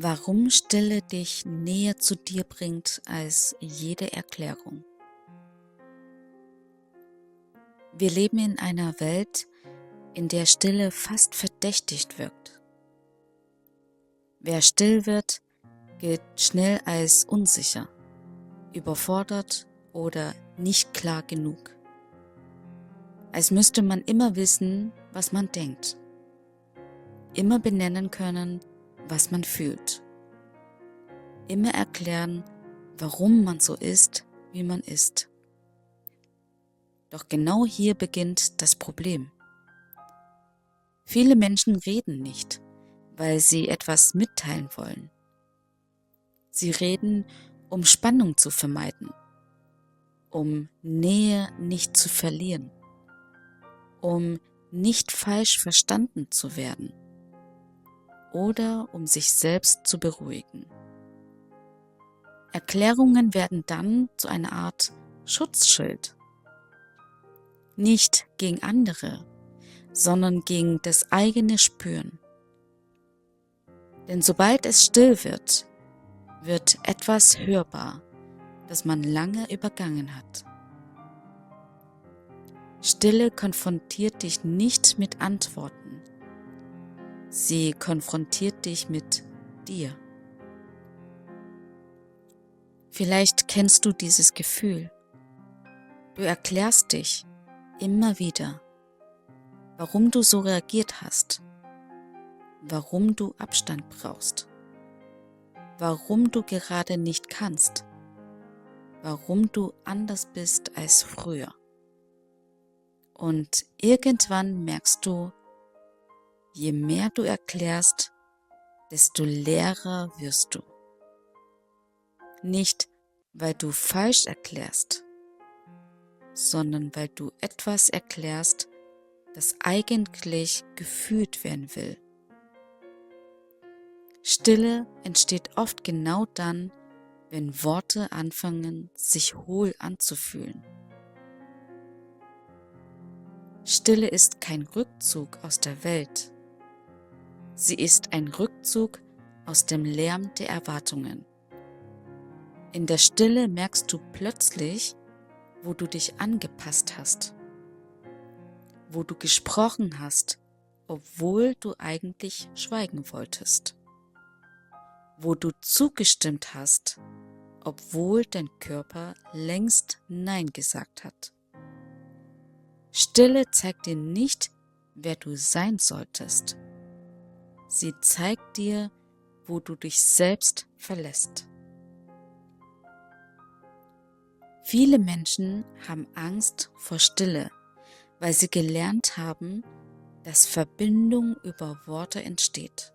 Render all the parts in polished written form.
Warum Stille dich näher zu dir bringt als jede Erklärung. Wir leben in einer Welt, in der Stille fast verdächtigt wirkt. Wer still wird, gilt schnell als unsicher, überfordert oder nicht klar genug. Als müsste man immer wissen, was man denkt, immer benennen können, was man fühlt, immer erklären, warum man so ist, wie man ist. Doch genau hier beginnt das Problem. Viele Menschen reden nicht, weil sie etwas mitteilen wollen. Sie reden, um Spannung zu vermeiden, um Nähe nicht zu verlieren, um nicht falsch verstanden zu werden oder um sich selbst zu beruhigen. Erklärungen werden dann zu einer Art Schutzschild. Nicht gegen andere, sondern gegen das eigene Spüren. Denn sobald es still wird, wird etwas hörbar, das man lange übergangen hat. Stille konfrontiert dich nicht mit Antworten. Sie konfrontiert dich mit dir. Vielleicht kennst du dieses Gefühl. Du erklärst dich immer wieder, warum du so reagiert hast, warum du Abstand brauchst, warum du gerade nicht kannst, warum du anders bist als früher. Und irgendwann merkst du, je mehr du erklärst, desto leerer wirst du. Nicht, weil du falsch erklärst, sondern weil du etwas erklärst, das eigentlich gefühlt werden will. Stille entsteht oft genau dann, wenn Worte anfangen, sich hohl anzufühlen. Stille ist kein Rückzug aus der Welt. Sie ist ein Rückzug aus dem Lärm der Erwartungen. In der Stille merkst du plötzlich, wo du dich angepasst hast, wo du gesprochen hast, obwohl du eigentlich schweigen wolltest, wo du zugestimmt hast, obwohl dein Körper längst Nein gesagt hat. Stille zeigt dir nicht, wer du sein solltest. Sie zeigt dir, wo du dich selbst verlässt. Viele Menschen haben Angst vor Stille, weil sie gelernt haben, dass Verbindung über Worte entsteht.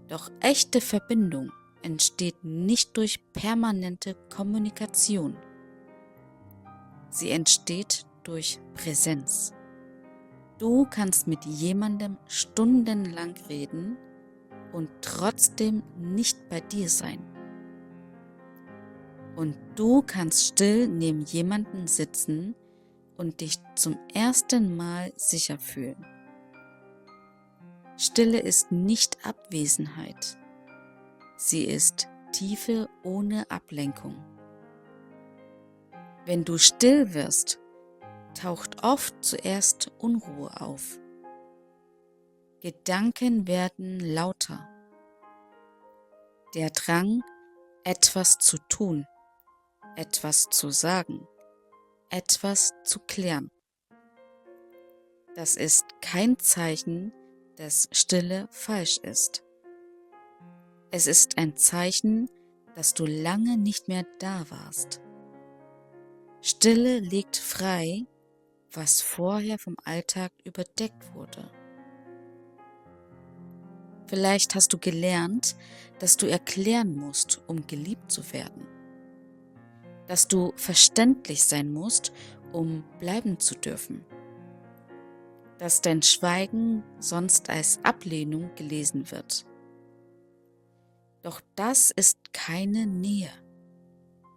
Doch echte Verbindung entsteht nicht durch permanente Kommunikation. Sie entsteht durch Präsenz. Du kannst mit jemandem stundenlang reden und trotzdem nicht bei dir sein. Und du kannst still neben jemandem sitzen und dich zum ersten Mal sicher fühlen. Stille ist nicht Abwesenheit. Sie ist Tiefe ohne Ablenkung. Wenn du still wirst, taucht oft zuerst Unruhe auf. Gedanken werden lauter. Der Drang, etwas zu tun, etwas zu sagen, etwas zu klären. Das ist kein Zeichen, dass Stille falsch ist. Es ist ein Zeichen, dass du lange nicht mehr da warst. Stille legt frei, was vorher vom Alltag überdeckt wurde. Vielleicht hast du gelernt, dass du erklären musst, um geliebt zu werden. Dass du verständlich sein musst, um bleiben zu dürfen. Dass dein Schweigen sonst als Ablehnung gelesen wird. Doch das ist keine Nähe.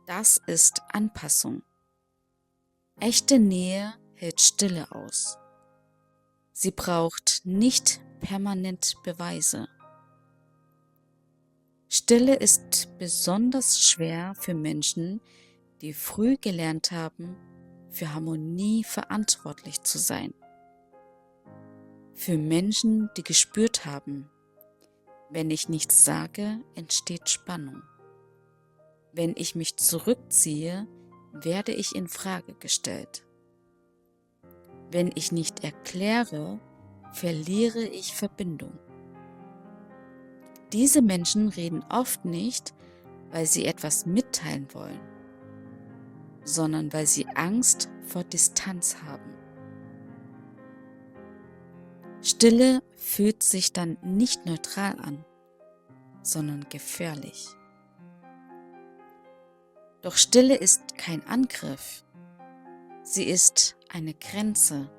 Das ist Anpassung. Echte Nähe hält Stille aus. Sie braucht nicht permanent Beweise. Stille ist besonders schwer für Menschen, die früh gelernt haben, für Harmonie verantwortlich zu sein. Für Menschen, die gespürt haben, wenn ich nichts sage, entsteht Spannung. Wenn ich mich zurückziehe, werde ich in Frage gestellt. Wenn ich nicht erkläre, verliere ich Verbindung. Diese Menschen reden oft nicht, weil sie etwas mitteilen wollen, sondern weil sie Angst vor Distanz haben. Stille fühlt sich dann nicht neutral an, sondern gefährlich. Doch Stille ist kein Angriff. Sie ist eine Grenze.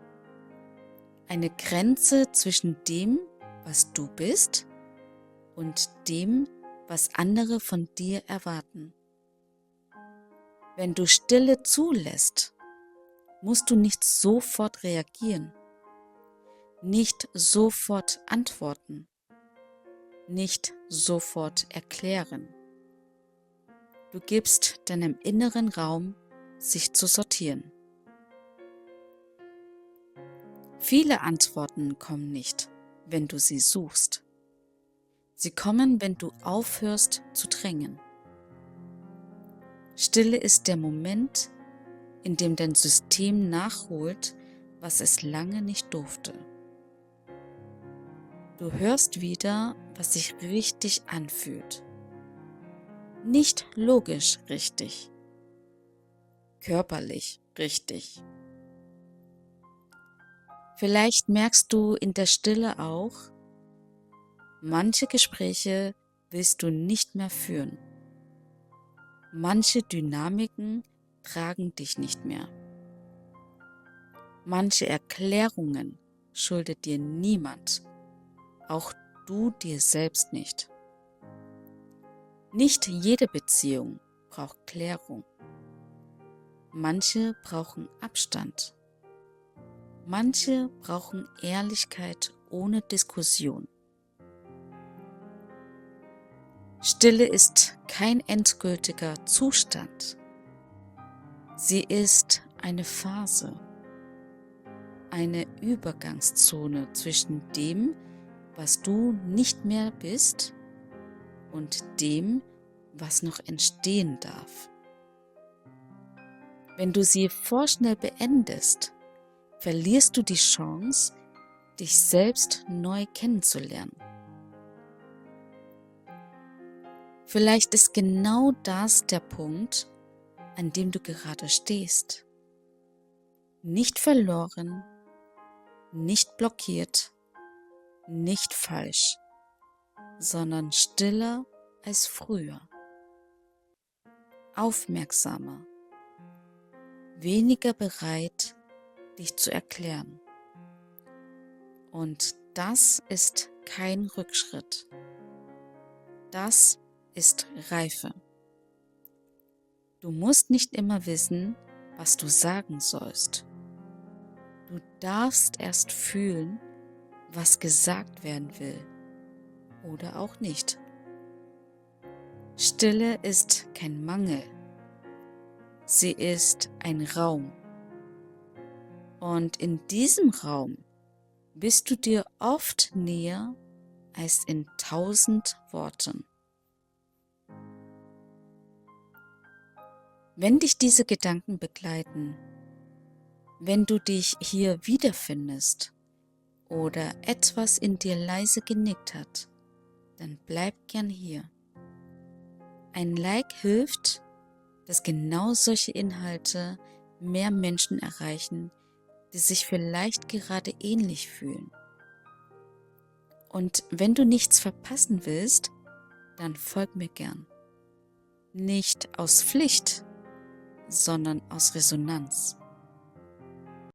Eine Grenze zwischen dem, was du bist, und dem, was andere von dir erwarten. Wenn du Stille zulässt, musst du nicht sofort reagieren, nicht sofort antworten, nicht sofort erklären. Du gibst deinem inneren Raum, sich zu sortieren. Viele Antworten kommen nicht, wenn du sie suchst. Sie kommen, wenn du aufhörst zu drängen. Stille ist der Moment, in dem dein System nachholt, was es lange nicht durfte. Du hörst wieder, was sich richtig anfühlt. Nicht logisch richtig, körperlich richtig. Vielleicht merkst du in der Stille auch, manche Gespräche willst du nicht mehr führen. Manche Dynamiken tragen dich nicht mehr. Manche Erklärungen schuldet dir niemand, auch du dir selbst nicht. Nicht jede Beziehung braucht Klärung. Manche brauchen Abstand. Manche brauchen Ehrlichkeit ohne Diskussion. Stille ist kein endgültiger Zustand. Sie ist eine Phase, eine Übergangszone zwischen dem, was du nicht mehr bist, und dem, was noch entstehen darf. Wenn du sie vorschnell beendest, verlierst du die Chance, dich selbst neu kennenzulernen. Vielleicht ist genau das der Punkt, an dem du gerade stehst. Nicht verloren, nicht blockiert, nicht falsch, sondern stiller als früher, aufmerksamer, weniger bereit, dich zu erklären. Und das ist kein Rückschritt. Das ist Reife. Du musst nicht immer wissen, was du sagen sollst. Du darfst erst fühlen, was gesagt werden will oder auch nicht. Stille ist kein Mangel. Sie ist ein Raum. Und in diesem Raum bist du dir oft näher als in 1000 Worten. Wenn dich diese Gedanken begleiten, wenn du dich hier wiederfindest oder etwas in dir leise genickt hat, dann bleib gern hier. Ein Like hilft, dass genau solche Inhalte mehr Menschen erreichen, die sich vielleicht gerade ähnlich fühlen. Und wenn du nichts verpassen willst, dann folg mir gern. Nicht aus Pflicht, sondern aus Resonanz.